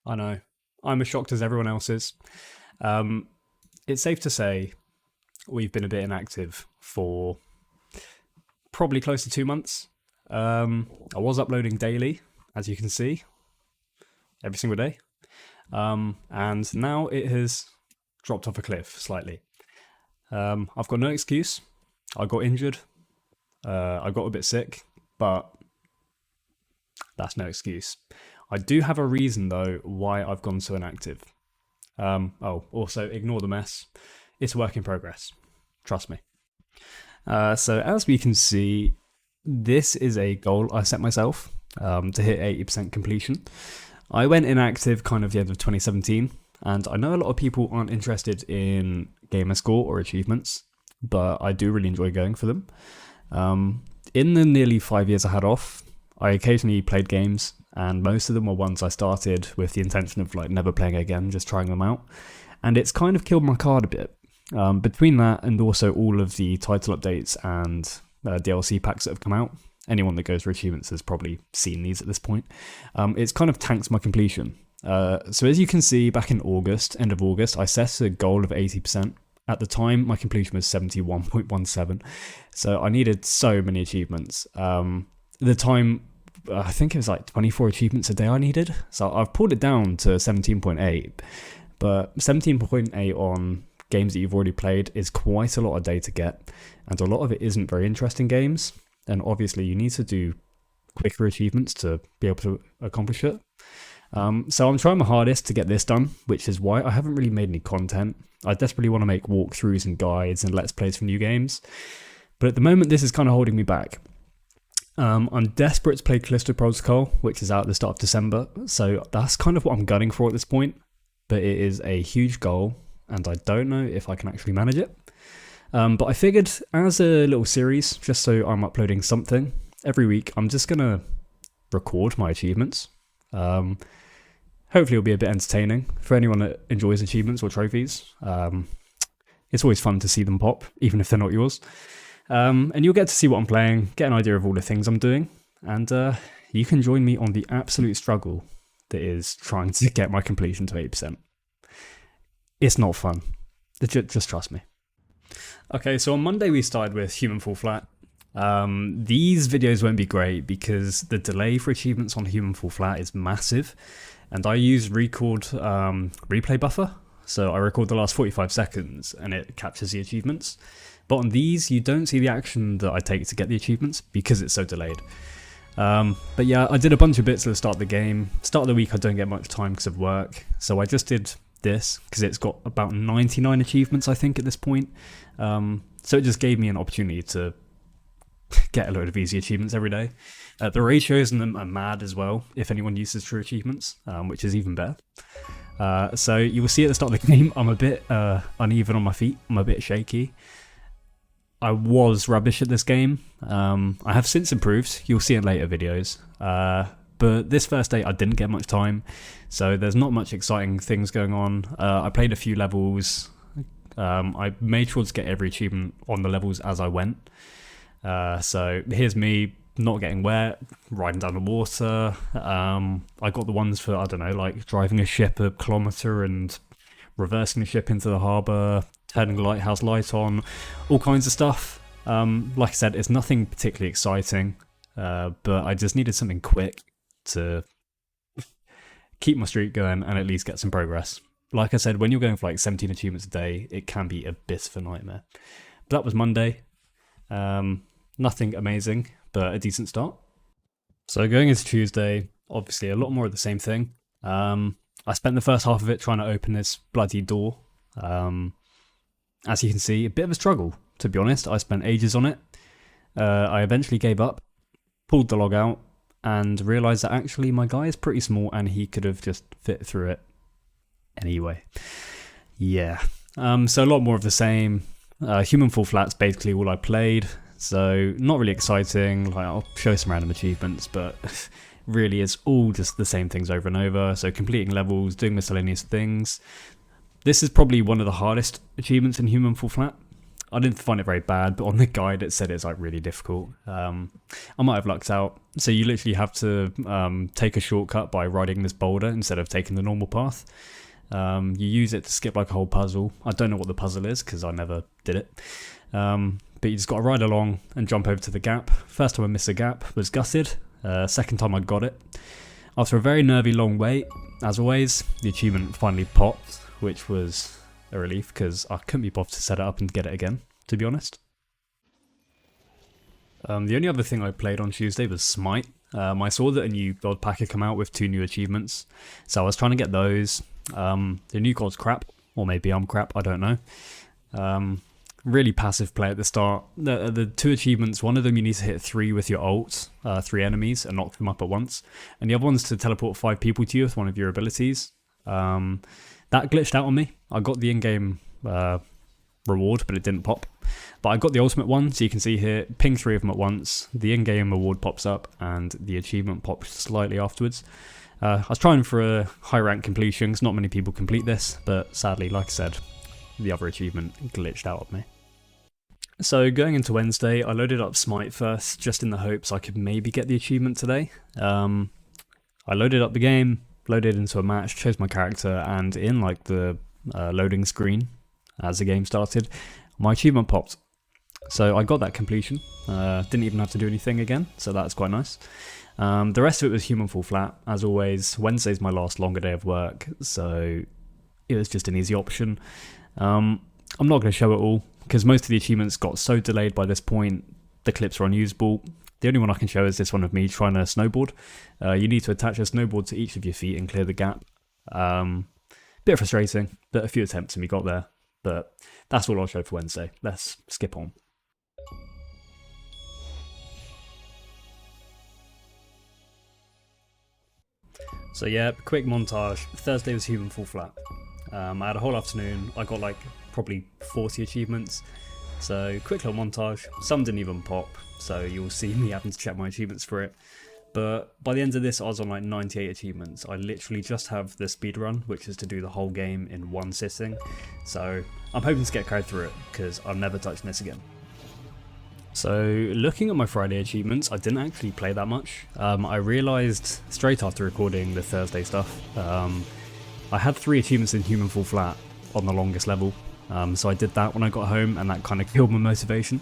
I know. I'm as shocked as everyone else is. Um, it's safe to say we've been a bit inactive for probably close to 2 months. I was uploading daily, as you can see, every single day. And now it has dropped off a cliff slightly. I've got no excuse. I got injured. I got a bit sick, but that's no excuse. I do have a reason though why I've gone so inactive. Also ignore the mess. It's a work in progress. Trust me. So as we can see, this is a goal I set myself to hit 80% completion. I went inactive kind of the end of 2017, and I know a lot of people aren't interested in gamer score or achievements, but I do really enjoy going for them. In the nearly 5 years I had off, I occasionally played games, and most of them were ones I started with the intention of like never playing again, just trying them out. And it's kind of killed my card a bit. Between that and also all of the title updates and DLC packs that have come out, anyone that goes for achievements has probably seen these at this point. It's kind of tanked my completion. So as you can see, back in August, end of August, I set a goal of 80%. At the time, my completion was 71.17. So I needed so many achievements. At the time, I think it was like 24 achievements a day I needed. So I've pulled it down to 17.8. But 17.8 on games that you've already played is quite a lot of day to get. And a lot of it isn't very interesting games. And obviously you need to do quicker achievements to be able to accomplish it. So I'm trying my hardest to get this done, which is why I haven't really made any content. I desperately want to make walkthroughs and guides and let's plays for new games. But at the moment, this is kind of holding me back. I'm desperate to play Callisto Protocol, which is out at the start of December. So that's kind of what I'm gunning for at this point. But it is a huge goal, and I don't know if I can actually manage it. But I figured as a little series, just so I'm uploading something every week, I'm just going to record my achievements. Hopefully it'll be a bit entertaining for anyone that enjoys achievements or trophies. It's always fun to see them pop, even if they're not yours. And you'll get to see what I'm playing, get an idea of all the things I'm doing, and you can join me on the absolute struggle that is trying to get my completion to 80%. It's not fun. Just trust me. Okay, so on Monday we started with Human Fall Flat. These videos won't be great because the delay for achievements on Human Fall Flat is massive, and I use record replay buffer, so I record the last 45 seconds and it captures the achievements. But on these, you don't see the action that I take to get the achievements because it's so delayed. But yeah, I did a bunch of bits at the start of the game. Start of the week I don't get much time because of work, so I just did this because it's got about 99 achievements I think at this point. So it just gave me an opportunity to get a load of easy achievements every day. The ratios in them are mad as well if anyone uses true achievements, which is even better. So you will see at the start of the game I'm a bit uneven on my feet, I'm a bit shaky. I was rubbish at this game. I have since improved, you'll see in later videos. But this first day I didn't get much time, so there's not much exciting things going on. I played a few levels. I made sure to get every achievement on the levels as I went. So here's me not getting wet, riding down the water. I got the ones for, I don't know, like driving a ship a kilometre and reversing the ship into the harbour, turning the lighthouse light on, all kinds of stuff. Like I said, it's nothing particularly exciting, but I just needed something quick to keep my streak going and at least get some progress. Like I said, when you're going for like 17 achievements a day, it can be a bit of a nightmare. But that was Monday. Nothing amazing, but a decent start. So going into Tuesday, obviously a lot more of the same thing. I spent the first half of it trying to open this bloody door. As you can see, a bit of a struggle, to be honest. I spent ages on it. I eventually gave up, pulled the log out, and realised that actually my guy is pretty small and he could have just fit through it anyway. Yeah. So a lot more of the same. Human Fall Flat's basically all I played, so not really exciting. Like, I'll show some random achievements, but really it's all just the same things over and over. So completing levels, doing miscellaneous things. This is probably one of the hardest achievements in Human Fall Flat. I didn't find it very bad, but on the guide it said it's like really difficult. I might have lucked out. So you literally have to take a shortcut by riding this boulder instead of taking the normal path. You use it to skip like a whole puzzle. I don't know what the puzzle is because I never did it. But you just got to ride along and jump over to the gap. First time I missed a gap was gutted. Second time I got it. After a very nervy long wait, as always, the achievement finally popped, which was a relief because I couldn't be bothered to set it up and get it again, to be honest. The only other thing I played on Tuesday was Smite. I saw that a new god pack had come out with 2 new achievements, so I was trying to get those. The new god's crap, or maybe I'm crap, I don't know. Really passive play at the start. The 2 achievements, one of them you need to hit 3 with your ult, 3 enemies, and knock them up at once. And the other one's to teleport 5 people to you with one of your abilities. That glitched out on me. I got the in-game reward, but it didn't pop. But I got the ultimate one, so you can see here, ping 3 of them at once, the in-game reward pops up, and the achievement pops slightly afterwards. I was trying for a high rank completion, because not many people complete this, but sadly, like I said, the other achievement glitched out of me. So going into Wednesday, I loaded up Smite first, just in the hopes I could maybe get the achievement today. I loaded up the game, loaded into a match, chose my character, and in like the loading screen as the game started, my achievement popped. So I got that completion, didn't even have to do anything again, so that's quite nice. The rest of it was human fall flat, as always. Wednesday's my last longer day of work, so it was just an easy option. I'm not going to show it all, because most of the achievements got so delayed by this point, the clips are unusable. The only one I can show is this one of me trying to snowboard. You need to attach a snowboard to each of your feet and clear the gap. Bit frustrating, but a few attempts and we got there. But that's all I'll show for Wednesday. Let's skip on. So yeah, quick montage. Thursday was human fall flat. I had a whole afternoon. I got like probably 40 achievements. So quick little montage. Some didn't even pop, so you'll see me having to check my achievements for it. But by the end of this, I was on like 98 achievements. I literally just have the speedrun, which is to do the whole game in one sitting. So I'm hoping to get carried through it, because I'm never touching this again. So looking at my Friday achievements, I didn't actually play that much. I realised straight after recording the Thursday stuff, I had 3 achievements in Human Fall Flat on the longest level. So I did that when I got home, and that kind of killed my motivation.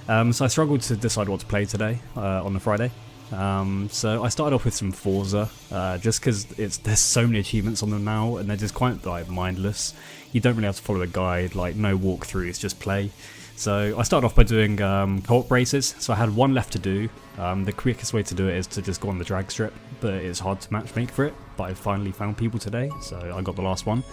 So I struggled to decide what to play today on the Friday. So I started off with some Forza, just because there's so many achievements on them now, and they're just quite like mindless. You don't really have to follow a guide, like no walkthroughs, just play. So I started off by doing co-op races. So I had one left to do. The quickest way to do it is to just go on the drag strip, but it's hard to matchmake for it. But I finally found people today, so I got the last one.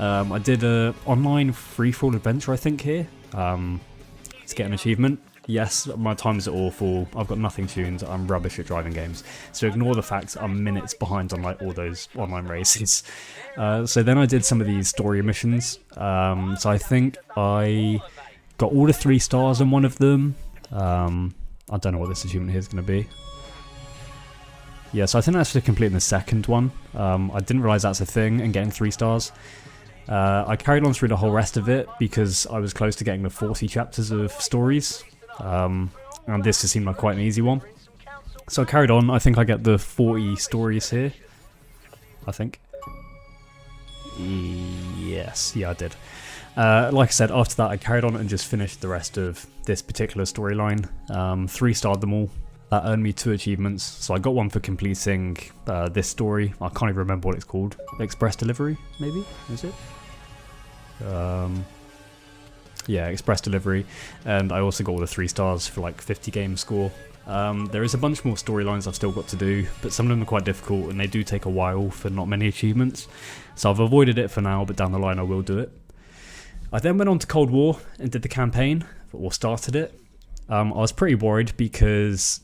I did a online free-for-all adventure, I think, here. Let's get an achievement. Yes, my times are awful. I've got nothing tuned. I'm rubbish at driving games. So ignore the fact I'm minutes behind on like all those online races. So then I did some of these story missions. So I think I got all the 3 stars on one of them. I don't know what this achievement here is going to be. Yeah, so I think that's for completing the second one. I didn't realise that's a thing and getting 3 stars. I carried on through the whole rest of it because I was close to getting the 40 chapters of stories. And this just seemed like quite an easy one. So I carried on. I think I get the 40 stories here. I think. Yes, yeah I did. Like I said, after that I carried on and just finished the rest of this particular storyline. 3-starred them all. That earned me 2 achievements. So I got one for completing this story. I can't even remember what it's called. Express Delivery, maybe? Is it? Yeah, Express Delivery. And I also got all the 3 stars for like 50 game score. There is a bunch more storylines I've still got to do, but some of them are quite difficult and they do take a while for not many achievements. So I've avoided it for now, but down the line I will do it. I then went on to Cold War and did the campaign, or started it. I was pretty worried because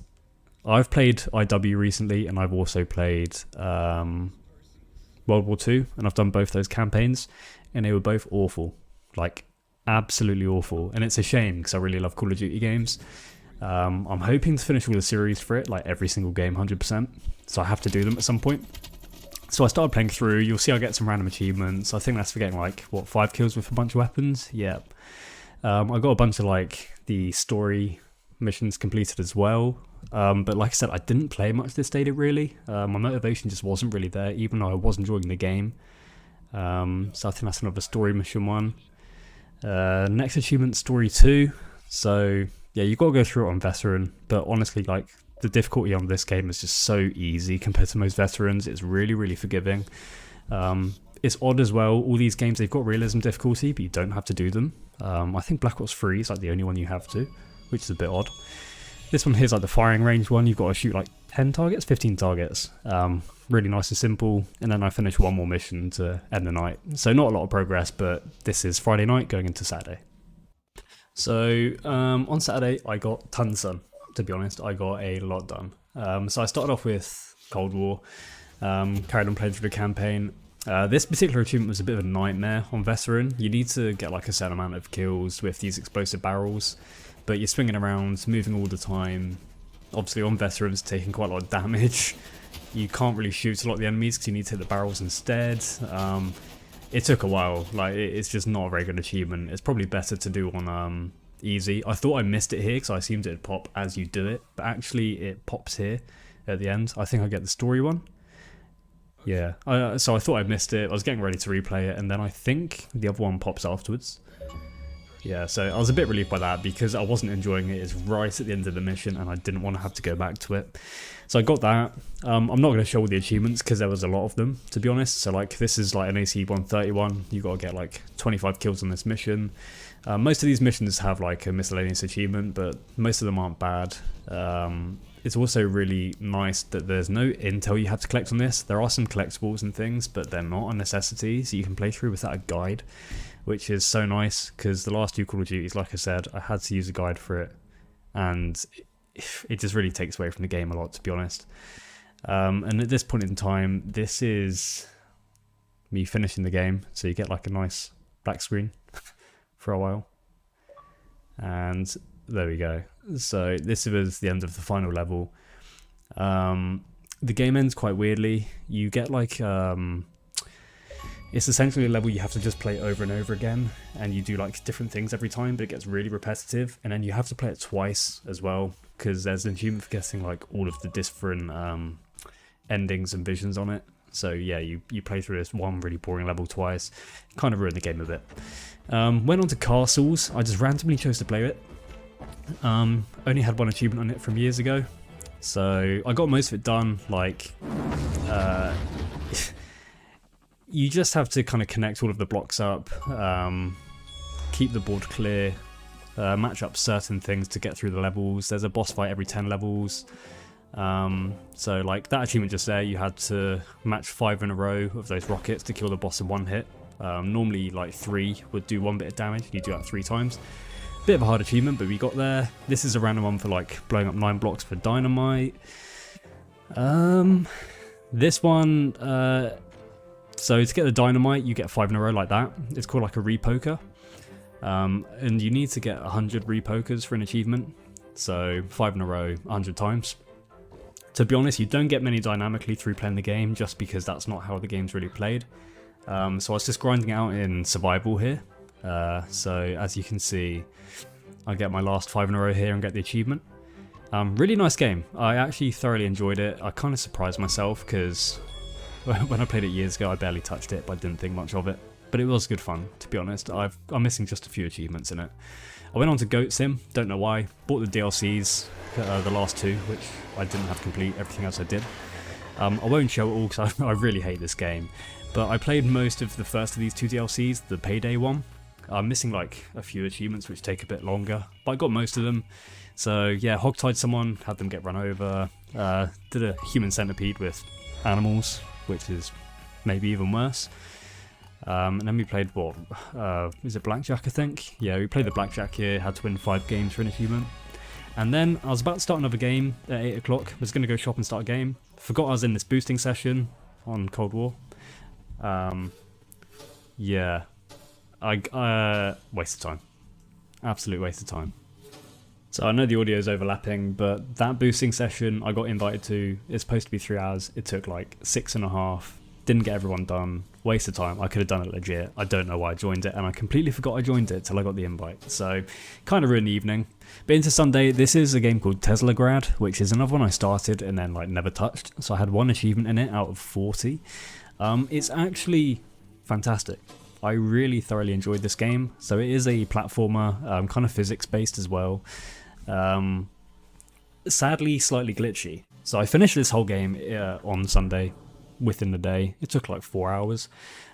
I've played IW recently and I've also played World War II, and I've done both those campaigns and they were both awful. Like, absolutely awful. And it's a shame because I really love Call of Duty games. I'm hoping to finish all the series for it, like every single game 100%, so I have to do them at some point. So I started playing through. You'll see I get some random achievements. I think that's for getting like, what, 5 kills with a bunch of weapons? Yeah. I got a bunch of like the story missions completed as well. But like I said, I didn't play much this data really. My motivation just wasn't really there, even though I was enjoying the game. So I think that's another story mission one. Next achievement, story 2. So yeah, you got to go through it on veteran, but honestly, like the difficulty on this game is just so easy compared to most veterans. It's really, really forgiving. It's odd as well. All these games, they've got realism difficulty, but you don't have to do them. I think Black Ops 3 is like the only one you have to, which is a bit odd. This one here's like the firing range one. You've got to shoot like 10 targets, 15 targets. Really nice and simple. And then I finished one more mission to end the night. So not a lot of progress, but this is Friday night going into Saturday. So on Saturday, I got tons done. To be honest, I got a lot done. So I started off with Cold War, carried on playing through the campaign. This particular achievement was a bit of a nightmare on veteran. You need to get like a certain amount of kills with these explosive barrels, but you're swinging around, moving all the time. Obviously on veterans, taking quite a lot of damage. You can't really shoot a lot of the enemies because you need to hit the barrels instead. It took a while. Like it's just not a very good achievement. It's probably better to do on easy. I thought I missed it here because I assumed it'd pop as you do it, but actually it pops here at the end. I think I get the story one. Yeah, so I thought I missed it. I was getting ready to replay it, and then I think the other one pops afterwards. Yeah, so I was a bit relieved by that because I wasn't enjoying it. It's right at the end of the mission, and I didn't want to have to go back to it. So I got that. I'm not going to show all the achievements because there was a lot of them, to be honest. So like this is like an AC 131. You got to get like 25 kills on this mission. Most of these missions have like a miscellaneous achievement, but most of them aren't bad. It's also really nice that there's no intel you have to collect on this. There are some collectibles and things, but they're not a necessity, so you can play through without a guide, which is so nice, because the last 2 Call of Duties, like I said, I had to use a guide for it, and it just really takes away from the game a lot, to be honest. And at this point in time, this is me finishing the game, so you get like a nice black screen for a while. And there we go. So this was the end of the final level. The game ends quite weirdly. You get like it's essentially a level you have to just play over and over again, and you do like different things every time, but it gets really repetitive, and then you have to play it twice as well, because there's an achievement for getting like all of the different endings and visions on it. So yeah, you play through this one really boring level twice. Kind of ruined the game a bit. Went on to Castles. I just randomly chose to play it. Only had one achievement on it from years ago, so I got most of it done. Like you just have to kind of connect all of the blocks up, keep the board clear, match up certain things to get through the levels. There's a boss fight every 10 levels. So like that achievement just there, you had to match 5 in a row of those rockets to kill the boss in one hit. Normally like 3 would do 1 bit of damage, you do that 3 times. Bit of a hard achievement, but we got there. This is a random one for like blowing up 9 blocks for dynamite. This one, so to get the dynamite, you get 5 in a row like that. It's called like a repoker. And you need to get 100 repokers for an achievement. So 5 in a row, 100 times. To be honest, you don't get many dynamically through playing the game, just because that's not how the game's really played. So I was just grinding out in survival here. So as you can see, I get my last 5 in a row here and get the achievement. Really nice game. I actually thoroughly enjoyed it. I kind of surprised myself because when I played it years ago, I barely touched it, but I didn't think much of it. But it was good fun, to be honest. I'm missing just a few achievements in it. I went on to Goat Sim, don't know why. Bought the DLCs, the last 2, which I didn't have complete. Everything else I did. I won't show it all because I really hate this game. But I played most of the first of these 2 DLCs, the Payday one. I'm missing like a few achievements which take a bit longer, but I got most of them. So yeah, hogtied someone, had them get run over, did a human centipede with animals, which is maybe even worse. And then we played what, is it Blackjack I think? Yeah, we played the Blackjack here, had to win 5 games for an achievement. And then I was about to start another game at 8 o'clock, was going to go shop and start a game. Forgot I was in this boosting session on Cold War. Yeah. Waste of time. Absolute waste of time. So I know the audio is overlapping, but that boosting session I got invited to is supposed to be 3 hours. It took like 6.5. Didn't get everyone done. Waste of time. I could have done it legit. I don't know why I joined it, and I completely forgot I joined it till I got the invite. So, kind of ruined the evening. But into Sunday, this is a game called Teslagrad, which is another one I started and then like never touched. So I had one achievement in it out of 40. It's actually fantastic. I really thoroughly enjoyed this game. So it is a platformer, kind of physics-based as well. Sadly, slightly glitchy. So I finished this whole game on Sunday within the day. It took like 4 hours.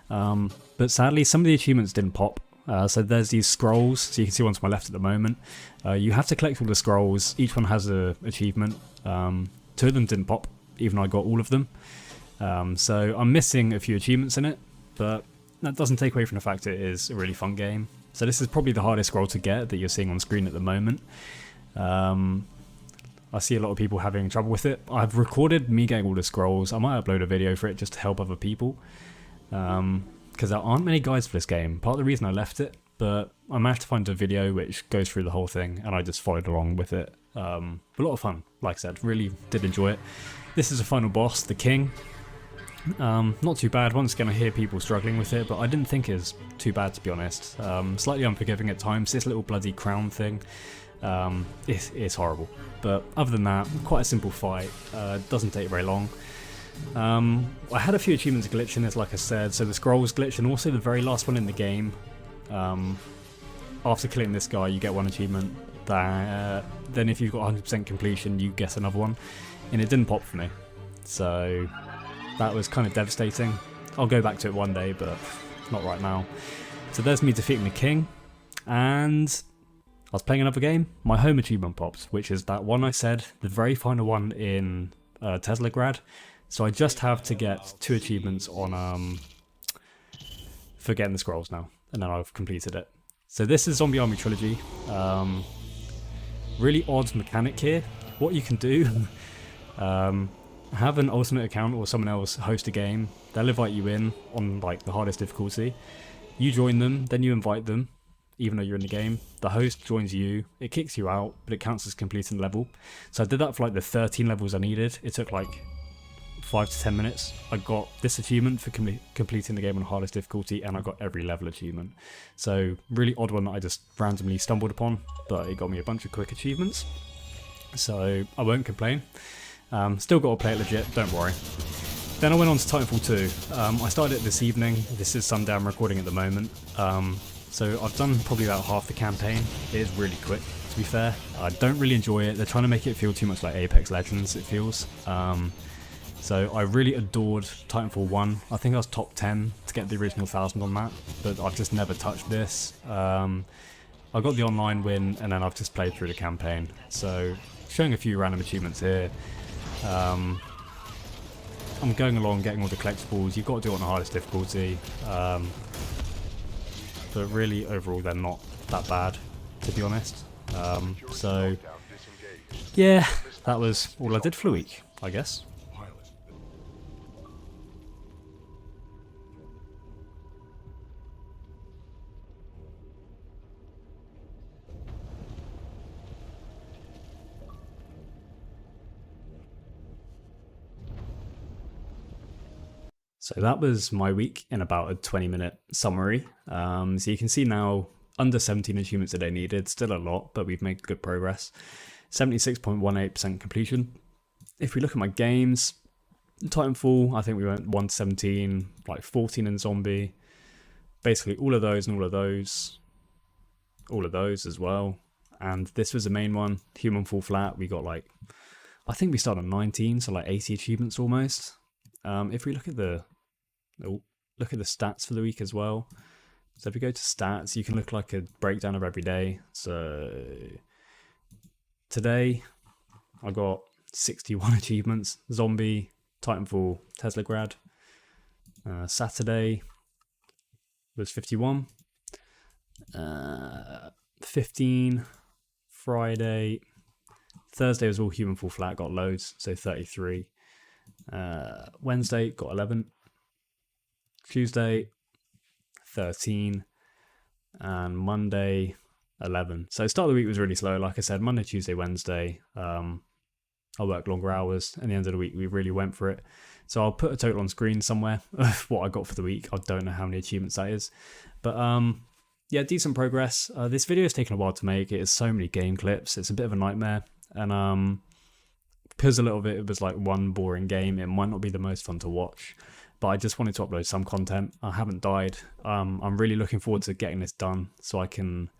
But sadly, some of the achievements didn't pop. So there's these scrolls. So you can see one to my left at the moment. You have to collect all the scrolls. Each one has an achievement. 2 of them didn't pop, even though I got all of them. So I'm missing a few achievements in it, but that doesn't take away from the fact it is a really fun game. So this is probably the hardest scroll to get that you're seeing on screen at the moment. I see a lot of people having trouble with it. I've recorded me getting all the scrolls. I might upload a video for it just to help other people. Because there aren't many guides for this game. Part of the reason I left it, but I managed to find a video which goes through the whole thing, and I just followed along with it. A lot of fun, like I said, really did enjoy it. This is a final boss, the King. Not too bad. Once again, I hear people struggling with it, but I didn't think it was too bad, to be honest. Slightly unforgiving at times. This little bloody crown thing, it's horrible. But other than that, quite a simple fight. Doesn't take very long. I had a few achievements glitch in this, like I said. So the scrolls glitch, and also the very last one in the game. After killing this guy, you get one achievement. Then if you've got 100% completion, you get another one. And it didn't pop for me. So that was kind of devastating. I'll go back to it one day, but not right now. So there's me defeating the King. And I was playing another game. My home achievement popped, which is that one I said, the very final one in Teslagrad. So I just have to get 2 achievements on for getting the scrolls now. And then I've completed it. So this is Zombie Army Trilogy. Really odd mechanic here. What you can do... have an ultimate account or someone else host a game. They'll invite you in on like the hardest difficulty. You join them, then you invite them, even though you're in the game. The host joins you, it kicks you out, but it counts as completing the level. So I did that for like the 13 levels I needed. It took like 5 to 10 minutes. I got this achievement for completing the game on hardest difficulty, and I got every level achievement. So really odd one that I just randomly stumbled upon, but it got me a bunch of quick achievements. So I won't complain. Still got to play it legit, don't worry. Then I went on to Titanfall 2. I started it this evening. This is Sunday, I'm recording at the moment. So I've done probably about half the campaign. It is really quick, to be fair. I don't really enjoy it. They're trying to make it feel too much like Apex Legends, it feels. So I really adored Titanfall 1. I think I was top 10 to get the original 1000 on that, but I've just never touched this. I got the online win, and then I've just played through the campaign. So showing a few random achievements here. I'm going along getting all the collectibles. You've got to do it on the hardest difficulty, but really overall they're not that bad, to be honest. So yeah, that was all I did for the week, I guess. So that was my week in about a 20-minute summary. So you can see now under 17 achievements a day needed, still a lot, but we've made good progress. 76.18% completion. If we look at my games, Titanfall, I think we went 1 to 17, like 14 in Zombie. Basically all of those and all of those as well. And this was the main one, Human Fall Flat. We got like, I think we started on 19, so like 80 achievements almost. If we look at the stats for the week as well. So if we go to stats, you can look like a breakdown of every day. So today I got 61 achievements. Zombie, Titanfall, Teslagrad. Saturday was 51. 15. Friday. Thursday was all Human Fall Flat, got loads, so 33. Wednesday got 11. Tuesday 13. And Monday 11. So start of the week was really slow, like I said. Monday, Tuesday, Wednesday. I worked longer hours. At the end of the week, we really went for it. So I'll put a total on screen somewhere of what I got for the week. I don't know how many achievements that is. But yeah, decent progress. This video has taken a while to make. It is so many game clips. It's a bit of a nightmare. And because a little bit it was like one boring game, it might not be the most fun to watch. But I just wanted to upload some content. I haven't died. I'm really looking forward to getting this done so I can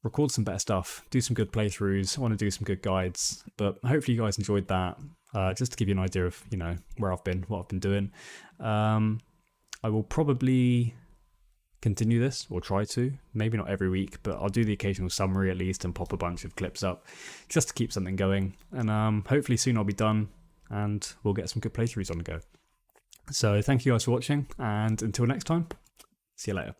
record some better stuff, do some good playthroughs. I want to do some good guides, but hopefully you guys enjoyed that. Just to give you an idea of, you know, where I've been, what I've been doing. I will probably continue this, or try to, maybe not every week, but I'll do the occasional summary at least and pop a bunch of clips up just to keep something going. And hopefully soon I'll be done and we'll get some good playthroughs on the go. So thank you guys for watching, and until next time, see you later.